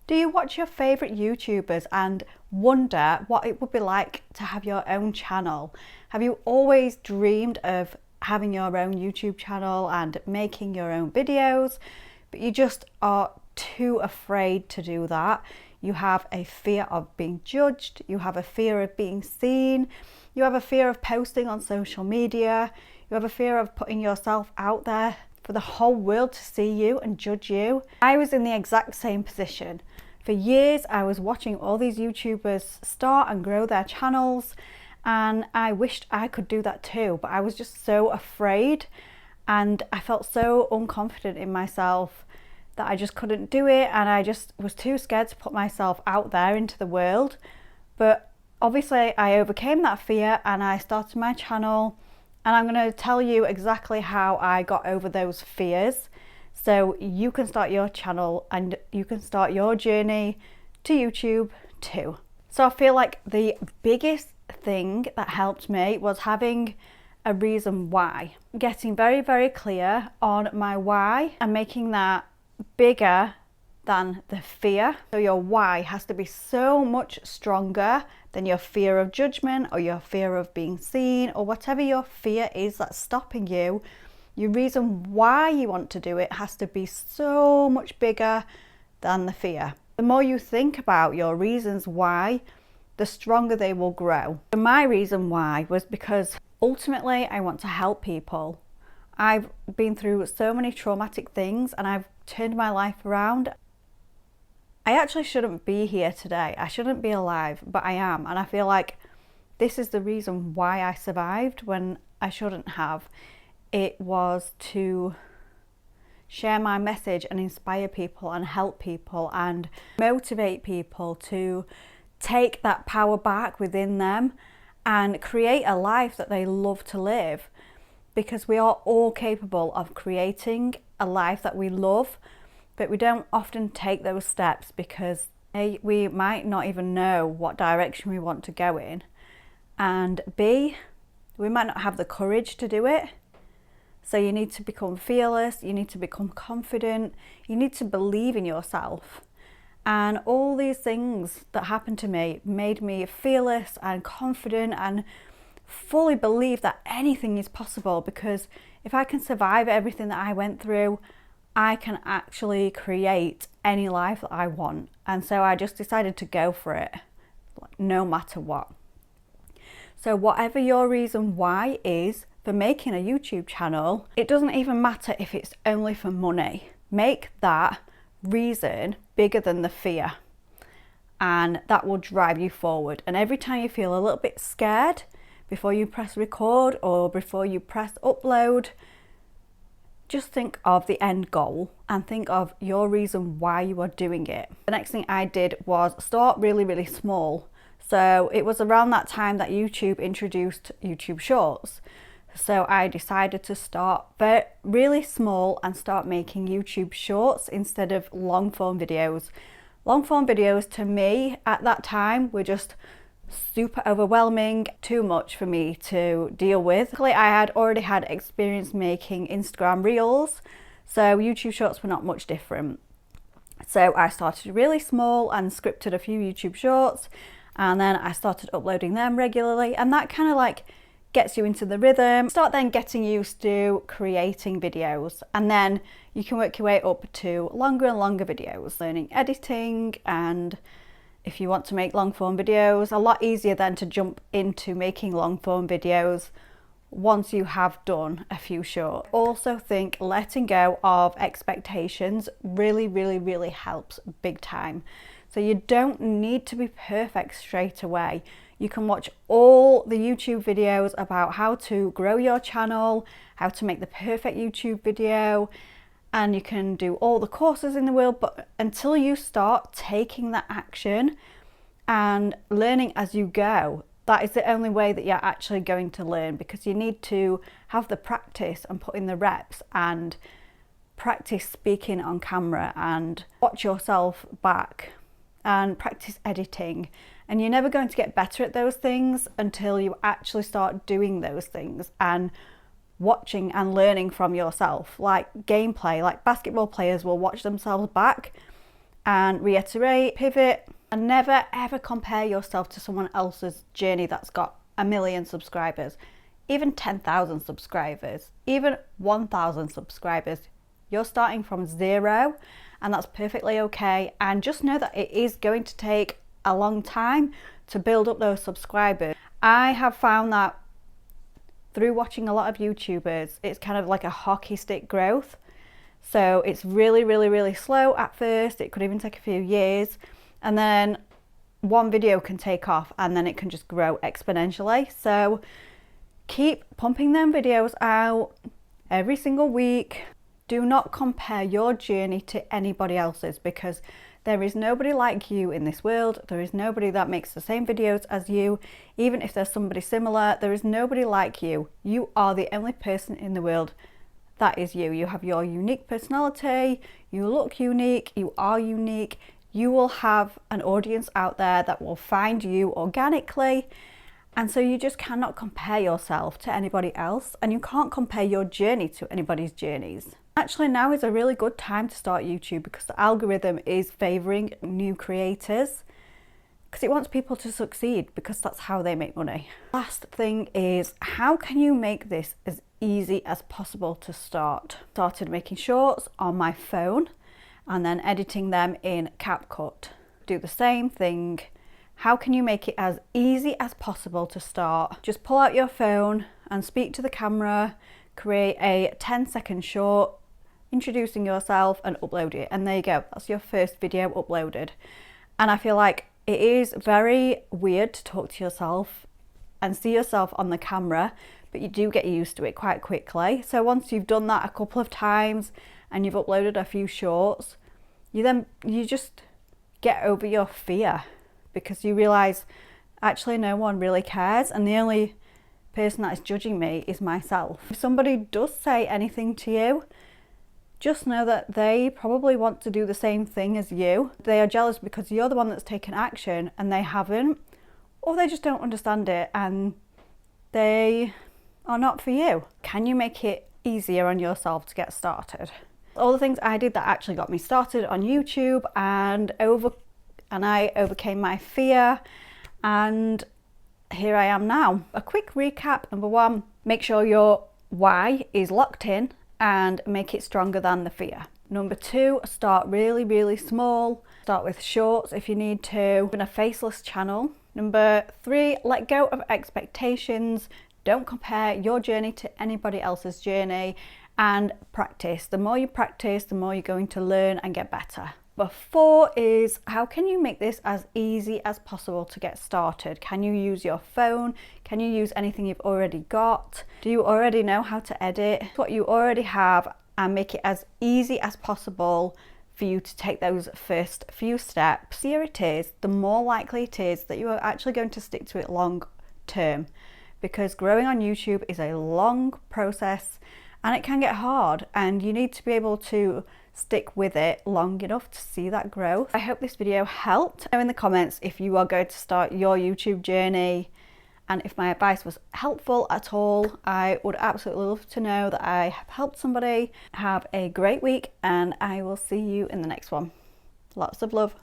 Do you watch your favourite YouTubers and wonder what it would be like to have your own channel? Have you always dreamed of having your own YouTube channel and making your own videos, but you just are too afraid to do that? You have a fear of being judged, you have a fear of being seen, you have a fear of posting on social media, you have a fear of putting yourself out there for the whole world to see you and judge you. I was in the exact same position. For years, I was watching all these YouTubers start and grow their channels, and I wished I could do that too, but I was just so afraid and I felt so unconfident in myself that I just couldn't do it, and I just was too scared to put myself out there into the world. But obviously I overcame that fear and I started my channel, and I'm going to tell you exactly how I got over those fears so you can start your channel and you can start your journey to YouTube too. So I feel like the biggest thing that helped me was having a reason why. Getting very, very clear on my why and making that bigger than the fear. So your why has to be so much stronger than your fear of judgment or your fear of being seen or whatever your fear is that's stopping you. Your reason why you want to do it has to be so much bigger than the fear. The more you think about your reasons why, the stronger they will grow. And my reason why was because ultimately I want to help people. I've been through so many traumatic things and I've turned my life around. I actually shouldn't be here today. I shouldn't be alive, but I am. And I feel like this is the reason why I survived when I shouldn't have. It was to share my message and inspire people and help people and motivate people to take that power back within them and create a life that they love to live. Because we are all capable of creating a life that we love, but we don't often take those steps because A, we might not even know what direction we want to go in, and B, we might not have the courage to do it. So you need to become fearless, you need to become confident, you need to believe in yourself. And all these things that happened to me made me fearless and confident and fully believe that anything is possible, because if I can survive everything that I went through, I can actually create any life that I want. And so I just decided to go for it, no matter what. So whatever your reason why is for making a YouTube channel, it doesn't even matter if it's only for money. Make that reason bigger than the fear, and that will drive you forward. And every time you feel a little bit scared, before you press record or before you press upload, just think of the end goal and think of your reason why you are doing it. The next thing I did was start really, really small. So it was around that time that YouTube introduced YouTube Shorts. So I decided to start really small and start making YouTube Shorts instead of long form videos. Long form videos to me at that time were just super overwhelming, too much for me to deal with. Luckily, I had already had experience making Instagram Reels, so YouTube Shorts were not much different. So I started really small and scripted a few YouTube Shorts, and then I started uploading them regularly, and that kind of like gets you into the rhythm. Start then getting used to creating videos, and then you can work your way up to longer and longer videos, learning editing. And if you want to make long form videos, a lot easier then to jump into making long form videos once you have done a few short. Also think letting go of expectations really, really, really helps big time. So you don't need to be perfect straight away. You can watch all the YouTube videos about how to grow your channel, how to make the perfect YouTube video, and you can do all the courses in the world, but until you start taking that action and learning as you go, that is the only way that you're actually going to learn, because you need to have the practice and put in the reps and practice speaking on camera and watch yourself back and practice editing. And you're never going to get better at those things until you actually start doing those things and watching and learning from yourself. Like gameplay, like basketball players will watch themselves back and reiterate, pivot, and never ever compare yourself to someone else's journey that's got 1 million subscribers, even 10,000 subscribers, even 1,000 subscribers. You're starting from 0, and that's perfectly okay. And just know that it is going to take a long time to build up those subscribers. I have found that through watching a lot of YouTubers, it's kind of like a hockey stick growth. So it's really slow at first. It could even take a few years, and then one video can take off and then it can just grow exponentially. So keep pumping them videos out every single week. Do not compare your journey to anybody else's, because there is nobody like you in this world. There is nobody that makes the same videos as you. Even if there's somebody similar, there is nobody like you. You are the only person in the world that is you. You have your unique personality, you look unique, you are unique. You will have an audience out there that will find you organically. And so you just cannot compare yourself to anybody else, and you can't compare your journey to anybody's journeys. Actually, now is a really good time to start YouTube, because the algorithm is favouring new creators, because it wants people to succeed, because that's how they make money. Last thing is, how can you make this as easy as possible to start? Started making shorts on my phone and then editing them in CapCut. Do the same thing. How can you make it as easy as possible to start? Just pull out your phone and speak to the camera, create a 10-second short introducing yourself and upload it, and there you go. That's your first video uploaded. And I feel like it is very weird to talk to yourself and see yourself on the camera, but you do get used to it quite quickly. So once you've done that a couple of times and you've uploaded a few shorts, you just get over your fear, because you realise actually no one really cares, and the only person that is judging me is myself. If somebody does say anything to you, just know that they probably want to do the same thing as you. They are jealous because you're the one that's taken action and they haven't, or they just don't understand it and they are not for you. Can you make it easier on yourself to get started? All the things I did that actually got me started on YouTube, and I overcame my fear, and here I am now. A quick recap. Number 1, make sure your why is locked in and make it stronger than the fear. Number 2, start really small. Start with shorts if you need to, in a faceless channel. Number 3, let go of expectations. Don't compare your journey to anybody else's journey, and practice. The more you practice, the more you're going to learn and get better. Number 4 is, how can you make this as easy as possible to get started? Can you use your phone? Can you use anything you've already got? Do you already know how to edit? What you already have, and make it as easy as possible for you to take those first few steps. The easier it is, the more likely it is that you are actually going to stick to it long term, because growing on YouTube is a long process and it can get hard, and you need to be able to stick with it long enough to see that growth. I hope this video helped. Know in the comments if you are going to start your YouTube journey, and if my advice was helpful at all. I would absolutely love to know that I have helped somebody. Have a great week, and I will see you in the next one. Lots of love.